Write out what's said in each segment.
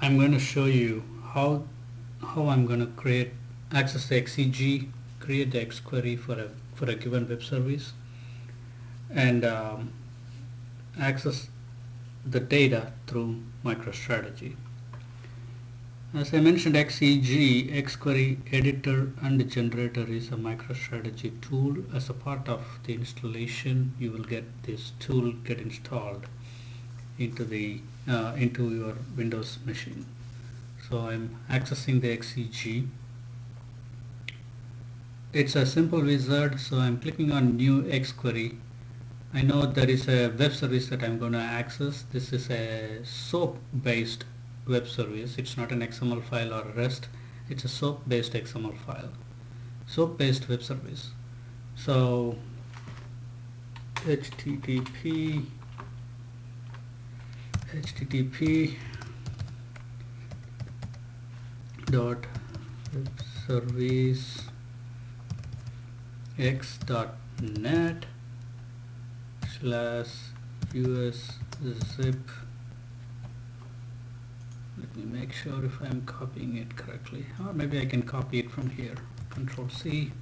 I'm going to show you how I'm going to create access the XCG, create the X query for a given web service, and access the data through MicroStrategy. As I mentioned, XEG, XQuery Editor and Generator is a MicroStrategy tool. As a part of the installation, you will get this tool get installed into your Windows machine. So I'm accessing the XEG. It's a simple wizard, so I'm clicking on New XQuery. I know there is a web service that I'm going to access. This is a SOAP based web service. It's not an XML file or REST. It's a SOAP based XML file. SOAP based web service. So http dot webservicex.net /us zip. Let me make sure if I'm copying it correctly, or maybe I can copy it from here. Control C,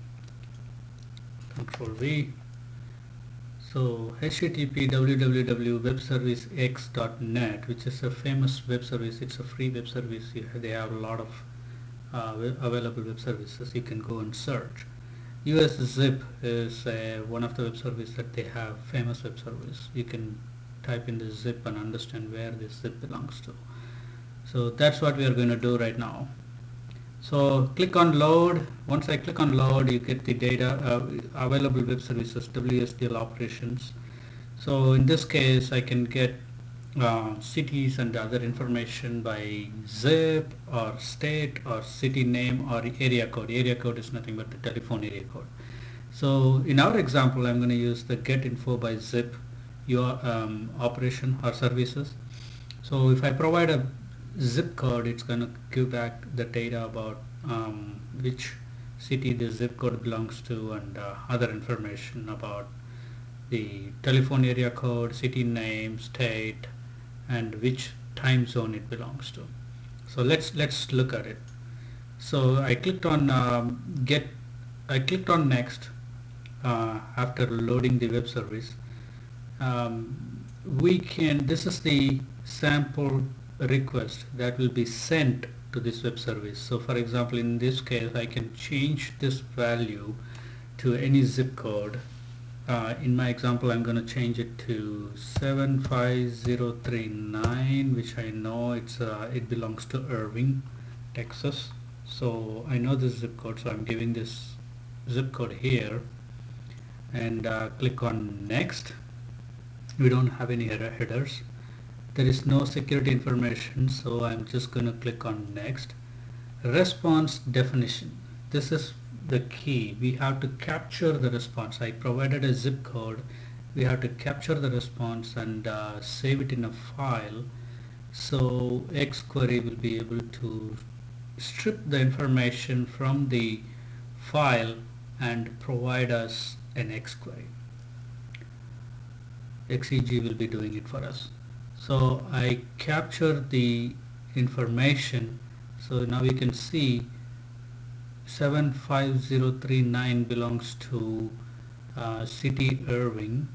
Control V. So http www.webservicex.net, which is a famous web service. It's a free web service. They have a lot of available web services. You can go and search. US Zip is one of the web services that they have, famous web service. You can type in the zip and understand where this zip belongs to. So that's what we are going to do right now. So click on load. Once I click on load, you get the data available web services, WSDL operations. So in this case, I can get cities and other information by zip or state or city name or area code. Area code is nothing but the telephone area code. So in our example, I'm going to use the get info by zip your operation or services. So if I provide a zip code, it's going to give back the data about which city the zip code belongs to and other information about the telephone area code, city name, state, and which time zone it belongs to. So let's look at it. So I clicked on next after loading the web service. This is the sample request that will be sent to this web service. So for example, in this case, I can change this value to any zip code. In my example, I'm going to change it to 75039, which I know it belongs to Irving, Texas. So I know this zip code, so I'm giving this zip code here, and click on next. We don't have any headers. There is no security information, so I'm just going to click on next. Response definition. This is the key. We have to capture the response. I provided a zip code. We have to capture the response and save it in a file. So XQuery will be able to strip the information from the file and provide us an XQuery. XEG will be doing it for us. So I capture the information. So now we can see 75039 belongs to city Irving,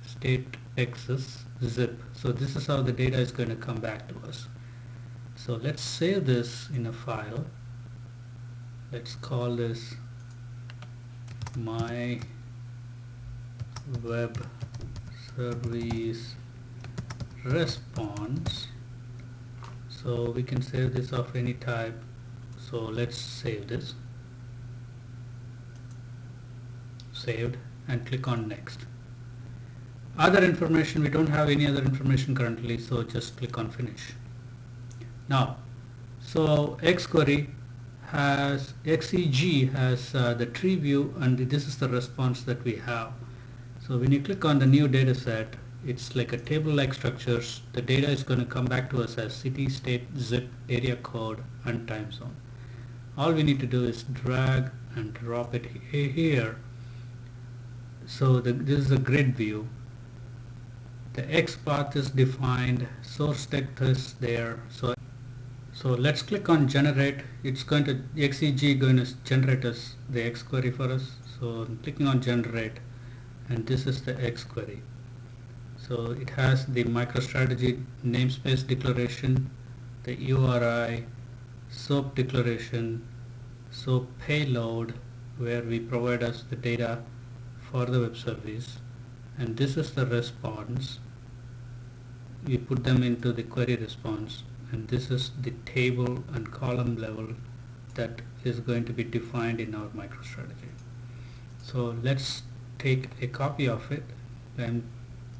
state Texas, zip. So this is how the data is going to come back to us. So let's save this in a file. Let's call this my web service response. So we can save this of any type. So let's save this. Saved, and click on next. Other information, we don't have any other information currently, so just click on finish. Now, so XQuery has, XEG has the tree view, and this is the response that we have. So when you click on the new data set, it's like a table-like structures. The data is going to come back to us as city, state, zip, area code, and time zone. All we need to do is drag and drop it here. So this is a grid view. The X path is defined, source text is there. So So let's click on generate. It's going to XEG going to generate us the X query for us. So I'm clicking on generate, and this is the X query. So it has the MicroStrategy namespace declaration, the URI, SOAP declaration, SOAP payload, where we provide us the data for the web service, and this is the response. We put them into the query response, and this is the table and column level that is going to be defined in our MicroStrategy. So let's take a copy of it. I'm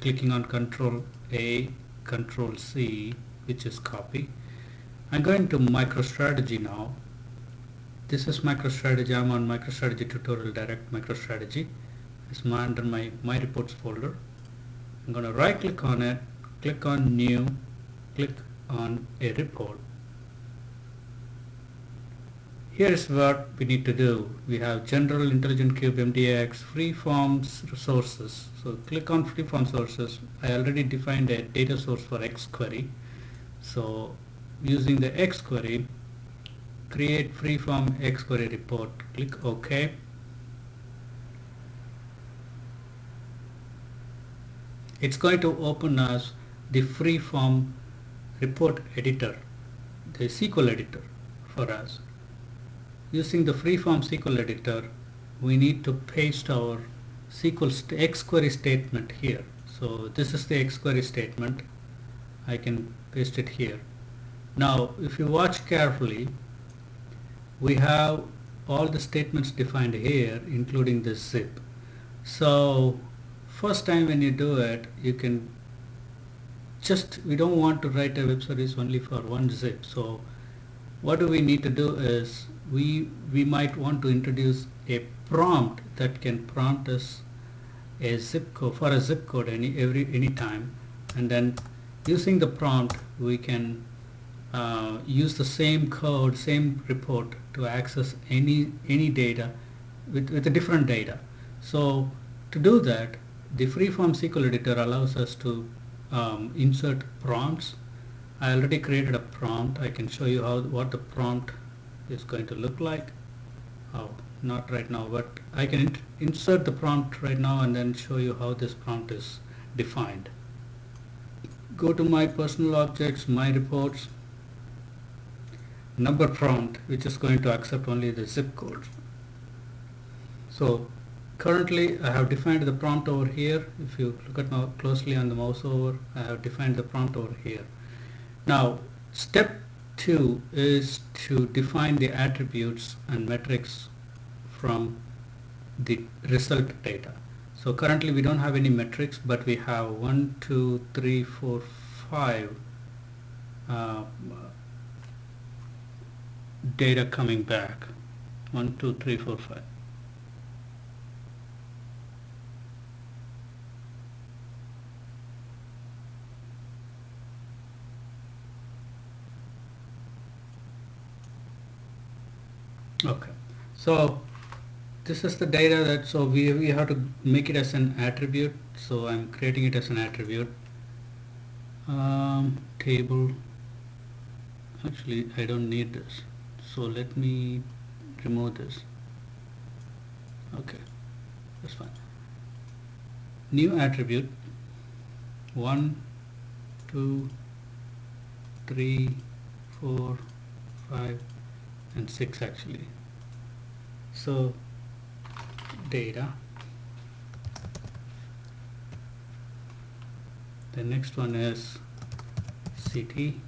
clicking on Control A, Control C, which is copy. I'm going to MicroStrategy now. This is MicroStrategy. I'm on MicroStrategy tutorial direct MicroStrategy. It's under my reports folder. I'm going to right click on it, click on new, click on a report. Here is what we need to do. We have general intelligent cube MDX freeform sources. So click on freeform sources. I already defined a data source for X query. So using the X query, create freeform X query report. Click OK. It's going to open us the freeform report editor, the SQL editor for us. Using the freeform SQL editor, we need to paste our SQL X query statement here. So this is the X query statement. I can paste it here. Now, if you watch carefully, we have all the statements defined here, including this zip. So first time when you do it, you can we don't want to write a web service only for one zip. So what do we need to do is we might want to introduce a prompt that can prompt us a zip code for a zip code any time, and then using the prompt we can use the same code, same report to access any data with a different data. So to do that, the freeform SQL editor allows us to insert prompts. I already created a prompt. I can show you what the prompt is going to look like. Oh, not right now, but I can insert the prompt right now and then show you how this prompt is defined. Go to my personal objects, my reports, number prompt, which is going to accept only the zip code. So currently I have defined the prompt over here. If you look at now closely on the mouse over, I have defined the prompt over here. Now step 2 is to define the attributes and metrics from the result data. So currently we don't have any metrics, but we have 1, 2, 3, 4, 5 data coming back. 1, 2, 3, 4, 5. Okay, so this is the data that, so we have to make it as an attribute. So I'm creating it as an attribute. Table, actually I don't need this, so let me remove this. Okay, that's fine. New attribute 1, 2, 3, 4, 5 and 6 actually. So data, the next one is city,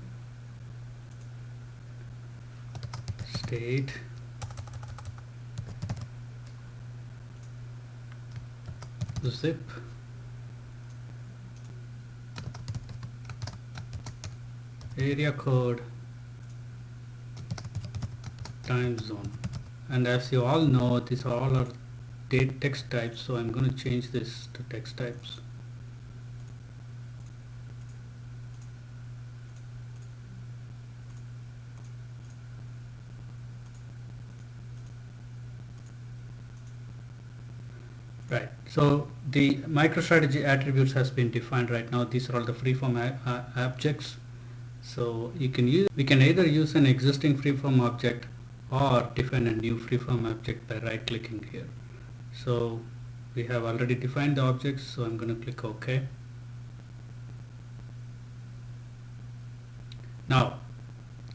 state, zip, area code, time zone. And as you all know, these all are text types, so I'm going to change this to text types. Right, so the MicroStrategy attributes has been defined right now. These are all the freeform objects. So we can either use an existing freeform object or define a new freeform object by right clicking here. So we have already defined the objects, so I'm going to click OK. Now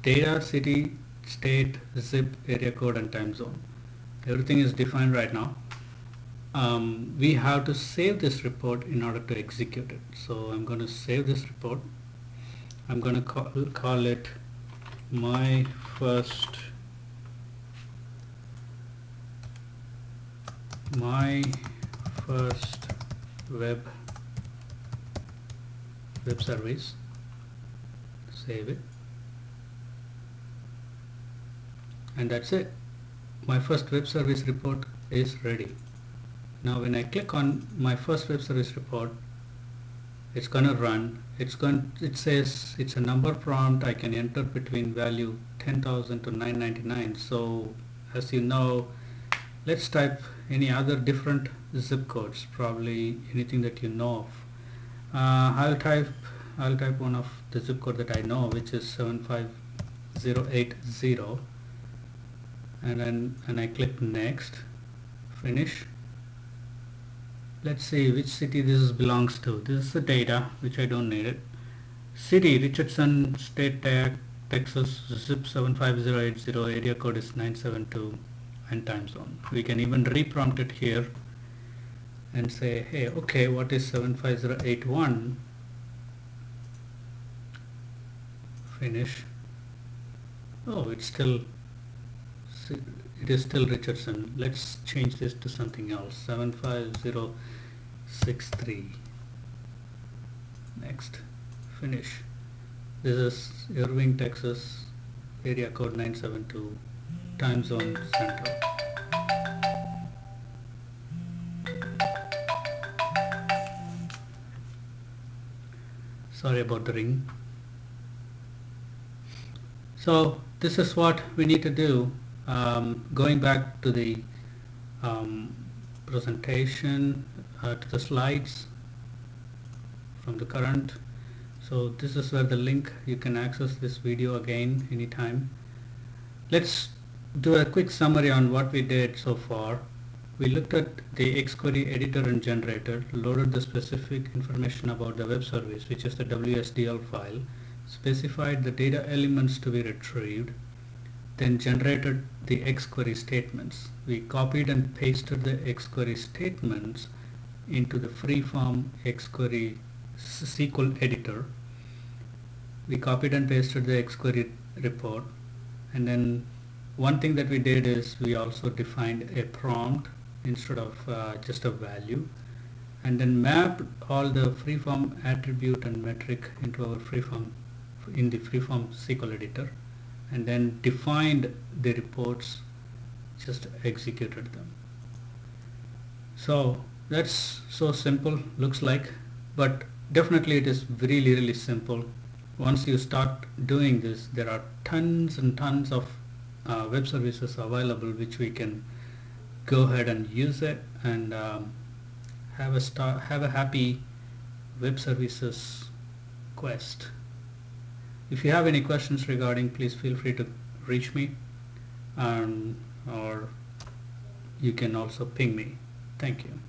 data, city, state, zip, area code and time zone, everything is defined right now. We have to save this report in order to execute it. So I'm going to save this report. I'm going to call it my first web service. Save it, and that's it. My first web service report is ready. Now when I click on my first web service report, it's gonna run. It says it's a number prompt. I can enter between value 10,000 to 999. So as you know, let's type any other different zip codes, probably anything that you know of. I'll type one of the zip code that I know, which is 75080, and I click next, finish. Let's see which city this belongs to. This is the data, which I don't need it. City Richardson, state Texas, zip 75080, area code is 972, and time zone. We can even reprompt it here and say, hey, okay, what is 75081? Finish. Oh, it is still Richardson. Let's change this to something else. 75063. Next. Finish. This is Irving, Texas, area code 972, time zone Central. Sorry about the ring. So this is what we need to do. Going back to the presentation, to the slides from the current. So this is where the link, you can access this video again anytime. Let's do a quick summary on what we did so far. We looked at the xQuery editor and generator, loaded the specific information about the web service, which is the WSDL file, specified the data elements to be retrieved, then generated the xQuery statements. We copied and pasted the xQuery statements into the freeform xQuery SQL editor. We copied and pasted the xQuery report, and then one thing that we did is we also defined a prompt instead of just a value, and then mapped all the freeform attribute and metric into our freeform in the freeform SQL editor, and then defined the reports, just executed them. So that's so simple, looks like, but definitely it is really simple. Once you start doing this, there are tons and tons of web services available which we can go ahead and use it and have a happy web services quest. If you have any questions regarding, please feel free to reach me, or you can also ping me. Thank you.